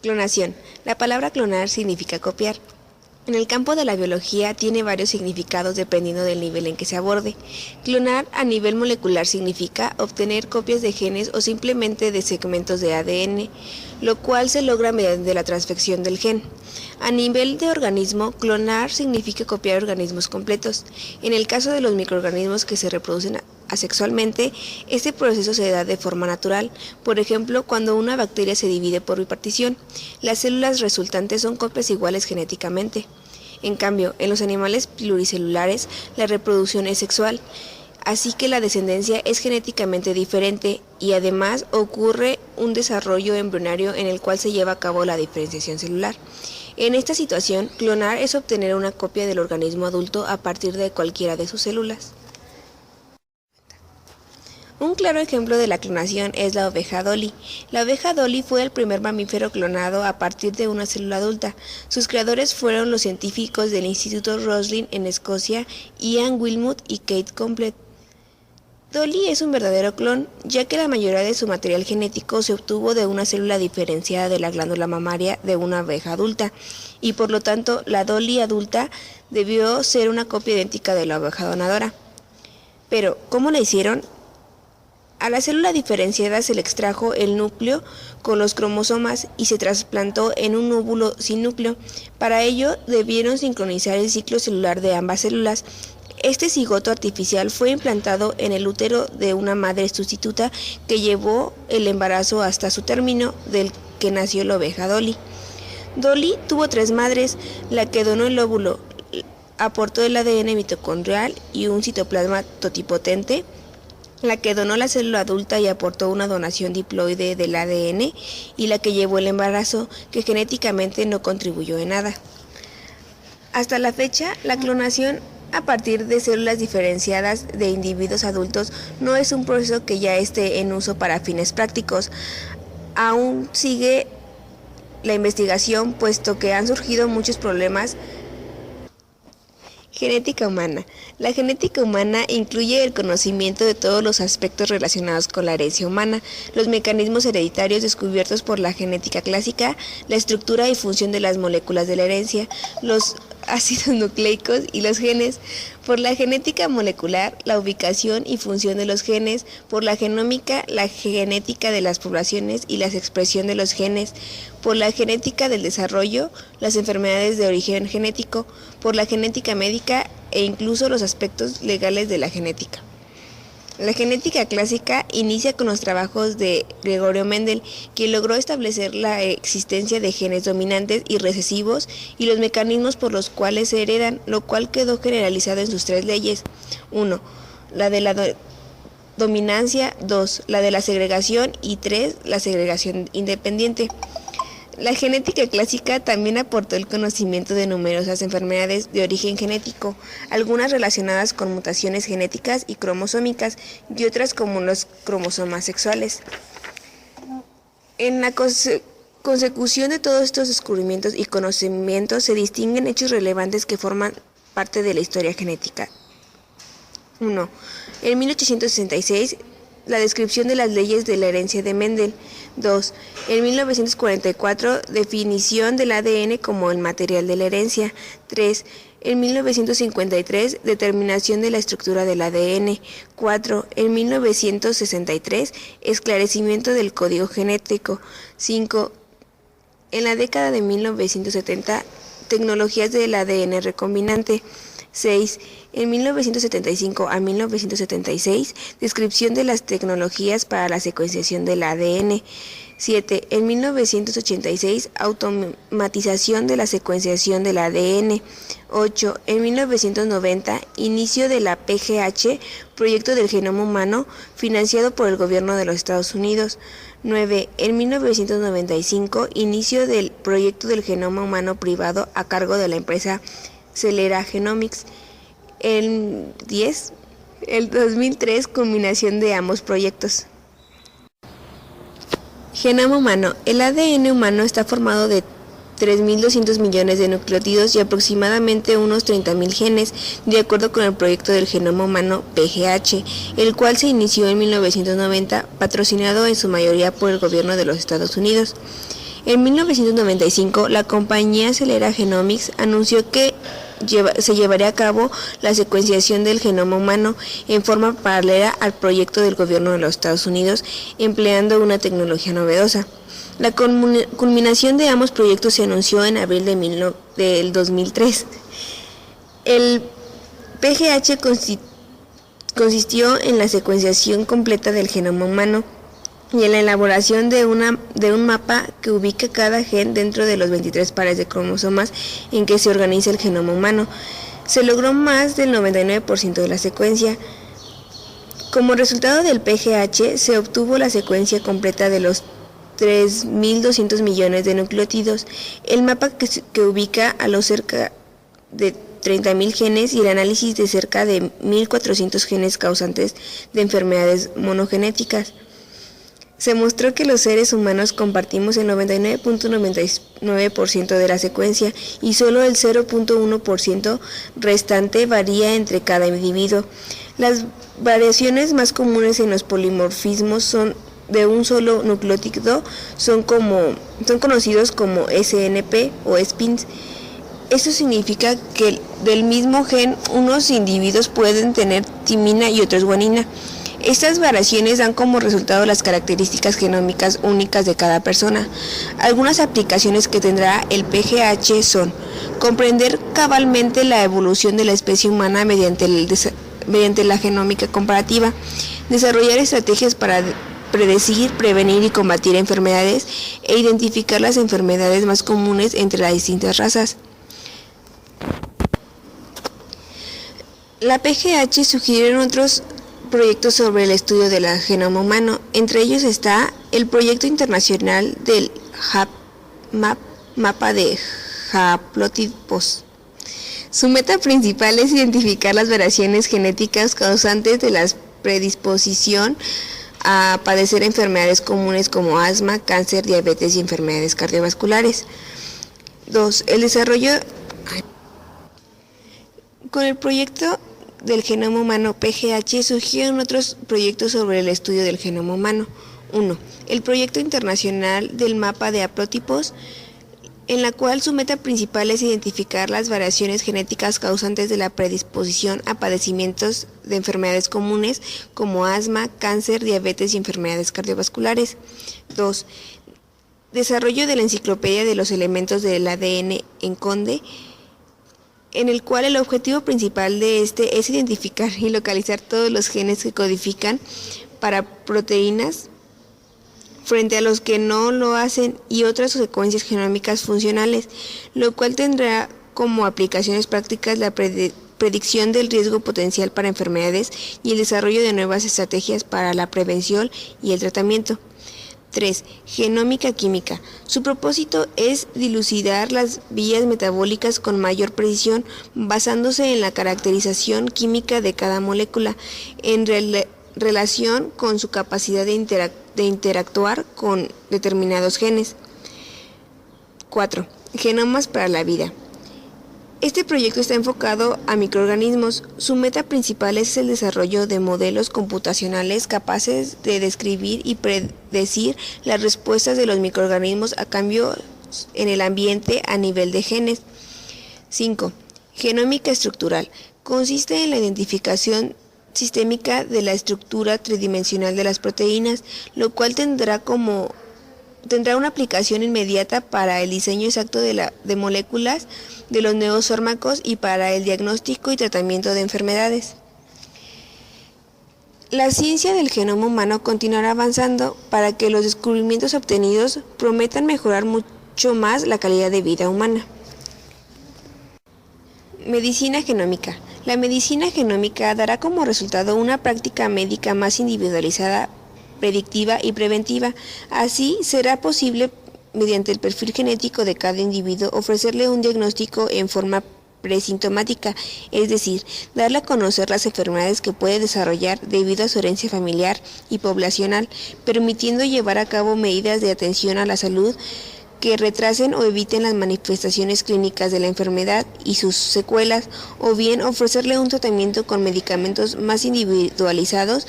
Clonación. La palabra clonar significa copiar. En el campo de la biología tiene varios significados dependiendo del nivel en que se aborde. Clonar a nivel molecular significa obtener copias de genes o simplemente de segmentos de ADN, lo cual se logra mediante la transfección del gen. A nivel de organismo, clonar significa copiar organismos completos. En el caso de los microorganismos que se reproducen asexualmente, este proceso se da de forma natural. Por ejemplo, cuando una bacteria se divide por bipartición, las células resultantes son copias iguales genéticamente. En cambio, en los animales pluricelulares, la reproducción es sexual, así que la descendencia es genéticamente diferente y además ocurre un desarrollo embrionario en el cual se lleva a cabo la diferenciación celular. En esta situación, clonar es obtener una copia del organismo adulto a partir de cualquiera de sus células. Un claro ejemplo de la clonación es la oveja Dolly. La oveja Dolly fue el primer mamífero clonado a partir de una célula adulta. Sus creadores fueron los científicos del Instituto Roslin en Escocia, Ian Wilmut y Kate Complete. Dolly es un verdadero clon, ya que la mayoría de su material genético se obtuvo de una célula diferenciada de la glándula mamaria de una oveja adulta, y por lo tanto la Dolly adulta debió ser una copia idéntica de la oveja donadora. Pero, ¿cómo la hicieron? A la célula diferenciada se le extrajo el núcleo con los cromosomas y se trasplantó en un óvulo sin núcleo. Para ello debieron sincronizar el ciclo celular de ambas células. Este cigoto artificial fue implantado en el útero de una madre sustituta que llevó el embarazo hasta su término, del que nació la oveja Dolly. Dolly tuvo 3 madres, la que donó el óvulo aportó el ADN mitocondrial y un citoplasma totipotente, la que donó la célula adulta y aportó una donación diploide del ADN, y la que llevó el embarazo, que genéticamente no contribuyó en nada. Hasta la fecha, la clonación a partir de células diferenciadas de individuos adultos no es un proceso que ya esté en uso para fines prácticos. Aún sigue la investigación, puesto que han surgido muchos problemas. Genética humana. La genética humana incluye el conocimiento de todos los aspectos relacionados con la herencia humana, los mecanismos hereditarios descubiertos por la genética clásica, la estructura y función de las moléculas de la herencia, los ácidos nucleicos y los genes, por la genética molecular, la ubicación y función de los genes, por la genómica, la genética de las poblaciones y la expresión de los genes, por la genética del desarrollo, las enfermedades de origen genético, por la genética médica e incluso los aspectos legales de la genética. La genética clásica inicia con los trabajos de Gregorio Mendel, quien logró establecer la existencia de genes dominantes y recesivos y los mecanismos por los cuales se heredan, lo cual quedó generalizado en sus 3 leyes. 1. La de la dominancia, 2. La de la segregación y 3. La segregación independiente. La genética clásica también aportó el conocimiento de numerosas enfermedades de origen genético, algunas relacionadas con mutaciones genéticas y cromosómicas y otras como los cromosomas sexuales. En la consecución de todos estos descubrimientos y conocimientos se distinguen hechos relevantes que forman parte de la historia genética. 1. En 1866, la descripción de las leyes de la herencia de Mendel. 2. En 1944, definición del ADN como el material de la herencia. 3. En 1953, determinación de la estructura del ADN. 4. En 1963, esclarecimiento del código genético. 5. En la década de 1970, tecnologías del ADN recombinante. 6. En 1975 a 1976, descripción de las tecnologías para la secuenciación del ADN. 7. En 1986, automatización de la secuenciación del ADN. 8. En 1990, inicio de la PGH, Proyecto del Genoma Humano, financiado por el gobierno de los Estados Unidos. 9. En 1995, inicio del Proyecto del Genoma Humano privado a cargo de la empresa Celera Genomics. El 2003, culminación de ambos proyectos. Genoma humano. El ADN humano está formado de 3.200 millones de nucleótidos y aproximadamente unos 30.000 genes, de acuerdo con el proyecto del genoma humano PGH, el cual se inició en 1990, patrocinado en su mayoría por el gobierno de los Estados Unidos. En 1995, la compañía Celera Genomics anunció que se llevaría a cabo la secuenciación del genoma humano en forma paralela al proyecto del gobierno de los Estados Unidos, empleando una tecnología novedosa. La culminación de ambos proyectos se anunció en abril del 2003. El PGH consistió en la secuenciación completa del genoma humano y en la elaboración de un mapa que ubica cada gen dentro de los 23 pares de cromosomas en que se organiza el genoma humano. Se logró más del 99% de la secuencia. Como resultado del PGH, se obtuvo la secuencia completa de los 3.200 millones de nucleótidos, el mapa que ubica a los cerca de 30.000 genes y el análisis de cerca de 1.400 genes causantes de enfermedades monogenéticas. Se mostró que los seres humanos compartimos el 99.99% de la secuencia y solo el 0.1% restante varía entre cada individuo. Las variaciones más comunes en los polimorfismos son de un solo nucleótido, son conocidos como SNP o spins. Esto significa que del mismo gen unos individuos pueden tener timina y otros guanina. Estas variaciones dan como resultado las características genómicas únicas de cada persona. Algunas aplicaciones que tendrá el PGH son comprender cabalmente la evolución de la especie humana mediante la genómica comparativa, desarrollar estrategias para predecir, prevenir y combatir enfermedades e identificar las enfermedades más comunes entre las distintas razas. La PGH sugirieron otros proyectos sobre el estudio del genoma humano. Entre ellos está el proyecto internacional del mapa de haplotipos. Su meta principal es identificar las variaciones genéticas causantes de la predisposición a padecer enfermedades comunes como asma, cáncer, diabetes y enfermedades cardiovasculares. 2. El desarrollo. Con el proyecto del genoma humano PGH surgieron otros proyectos sobre el estudio del genoma humano. 1. El proyecto internacional del mapa de haplotipos, en la cual su meta principal es identificar las variaciones genéticas causantes de la predisposición a padecimientos de enfermedades comunes como asma, cáncer, diabetes y enfermedades cardiovasculares. 2. Desarrollo de la enciclopedia de los elementos del ADN en Conde, en el cual el objetivo principal de este es identificar y localizar todos los genes que codifican para proteínas frente a los que no lo hacen y otras secuencias genómicas funcionales, lo cual tendrá como aplicaciones prácticas la predicción del riesgo potencial para enfermedades y el desarrollo de nuevas estrategias para la prevención y el tratamiento. 3. Genómica química. Su propósito es dilucidar las vías metabólicas con mayor precisión, basándose en la caracterización química de cada molécula, en relación con su capacidad de interactuar con determinados genes. 4. Genomas para la vida. Este proyecto está enfocado a microorganismos. Su meta principal es el desarrollo de modelos computacionales capaces de describir y predecir las respuestas de los microorganismos a cambios en el ambiente a nivel de genes. 5. Genómica estructural. Consiste en la identificación sistémica de la estructura tridimensional de las proteínas, lo cual tendrá una aplicación inmediata para el diseño exacto de moléculas de los nuevos fármacos y para el diagnóstico y tratamiento de enfermedades. La ciencia del genoma humano continuará avanzando para que los descubrimientos obtenidos prometan mejorar mucho más la calidad de vida humana. Medicina genómica. La medicina genómica dará como resultado una práctica médica más individualizada, predictiva y preventiva. Así será posible, mediante el perfil genético de cada individuo, ofrecerle un diagnóstico en forma presintomática, es decir, darle a conocer las enfermedades que puede desarrollar debido a su herencia familiar y poblacional, permitiendo llevar a cabo medidas de atención a la salud que retrasen o eviten las manifestaciones clínicas de la enfermedad y sus secuelas, o bien ofrecerle un tratamiento con medicamentos más individualizados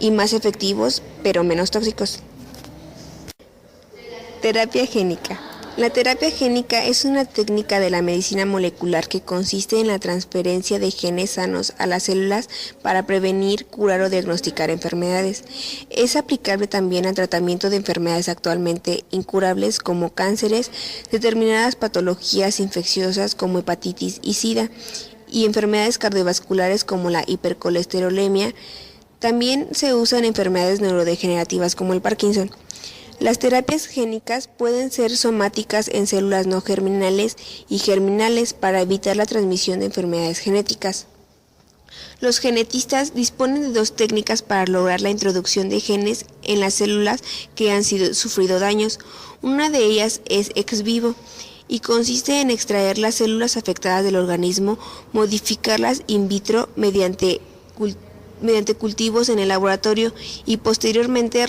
y más efectivos, pero menos tóxicos. Terapia génica. La terapia génica es una técnica de la medicina molecular que consiste en la transferencia de genes sanos a las células para prevenir, curar o diagnosticar enfermedades. Es aplicable también al tratamiento de enfermedades actualmente incurables como cánceres, determinadas patologías infecciosas como hepatitis y SIDA, y enfermedades cardiovasculares como la hipercolesterolemia. También se usa en enfermedades neurodegenerativas como el Parkinson. Las terapias génicas pueden ser somáticas en células no germinales y germinales para evitar la transmisión de enfermedades genéticas. Los genetistas disponen de dos técnicas para lograr la introducción de genes en las células que han sufrido daños. Una de ellas es ex vivo y consiste en extraer las células afectadas del organismo, modificarlas in vitro mediante cultivos en el laboratorio y posteriormente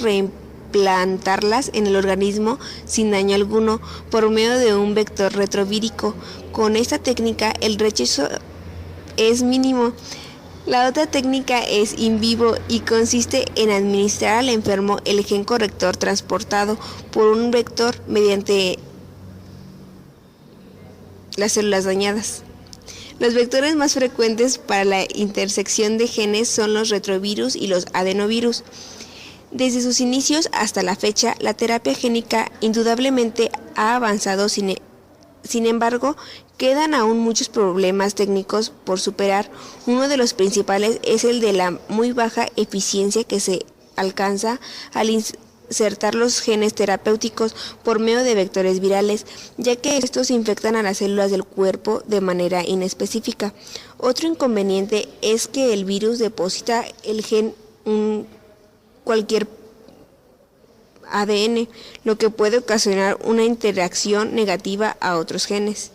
plantarlas en el organismo sin daño alguno por medio de un vector retrovírico. Con esta técnica el rechazo es mínimo. La otra técnica es in vivo y consiste en administrar al enfermo el gen corrector transportado por un vector mediante las células dañadas. Los vectores más frecuentes para la intersección de genes son los retrovirus y los adenovirus. Desde sus inicios hasta la fecha, la terapia génica indudablemente ha avanzado, sin embargo, quedan aún muchos problemas técnicos por superar. Uno de los principales es el de la muy baja eficiencia que se alcanza al insertar los genes terapéuticos por medio de vectores virales, ya que estos infectan a las células del cuerpo de manera inespecífica. Otro inconveniente es que el virus deposita el gen cualquier ADN, lo que puede ocasionar una interacción negativa a otros genes.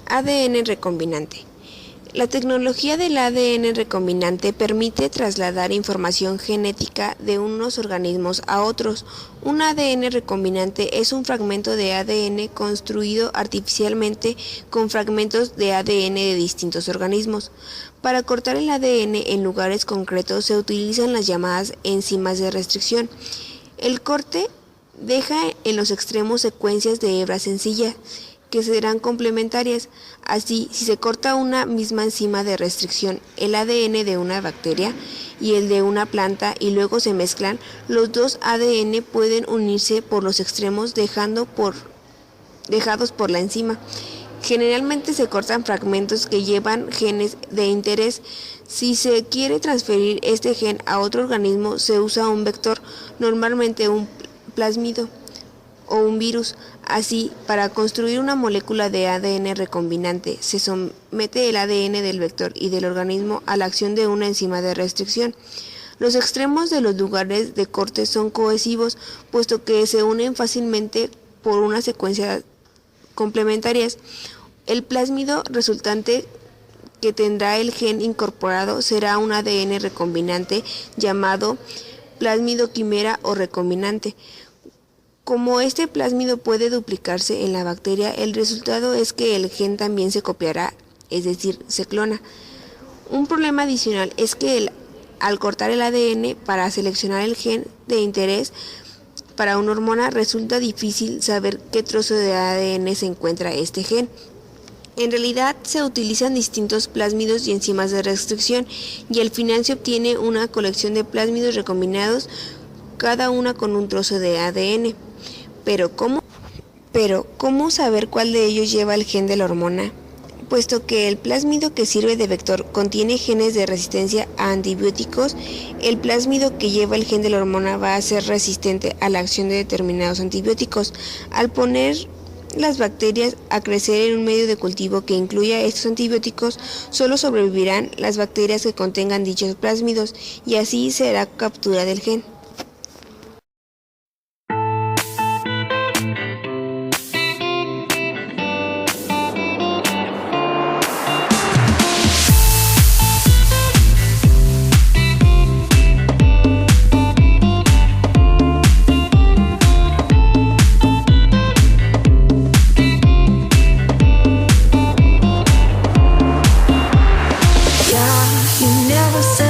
ADN recombinante. La tecnología del ADN recombinante permite trasladar información genética de unos organismos a otros. Un ADN recombinante es un fragmento de ADN construido artificialmente con fragmentos de ADN de distintos organismos. Para cortar el ADN en lugares concretos se utilizan las llamadas enzimas de restricción. El corte deja en los extremos secuencias de hebras sencillas que serán complementarias. Así, si se corta una misma enzima de restricción, el ADN de una bacteria y el de una planta, y luego se mezclan, los dos ADN pueden unirse por los extremos dejados por la enzima. Generalmente se cortan fragmentos que llevan genes de interés. Si se quiere transferir este gen a otro organismo, se usa un vector, normalmente un plásmido o un virus. Así, para construir una molécula de ADN recombinante, se somete el ADN del vector y del organismo a la acción de una enzima de restricción. Los extremos de los lugares de corte son cohesivos, puesto que se unen fácilmente por una secuencia complementarias. El plásmido resultante que tendrá el gen incorporado será un ADN recombinante llamado plásmido quimera o recombinante. Como este plásmido puede duplicarse en la bacteria, el resultado es que el gen también se copiará, es decir, se clona. Un problema adicional es que al cortar el ADN para seleccionar el gen de interés para una hormona, resulta difícil saber qué trozo de ADN se encuentra este gen. En realidad se utilizan distintos plásmidos y enzimas de restricción y al final se obtiene una colección de plásmidos recombinados, cada una con un trozo de ADN. Pero ¿cómo saber cuál de ellos lleva el gen de la hormona? Puesto que el plásmido que sirve de vector contiene genes de resistencia a antibióticos, el plásmido que lleva el gen de la hormona va a ser resistente a la acción de determinados antibióticos. Al poner las bacterias a crecer en un medio de cultivo que incluya estos antibióticos, solo sobrevivirán las bacterias que contengan dichos plásmidos y así se hará captura del gen. You never said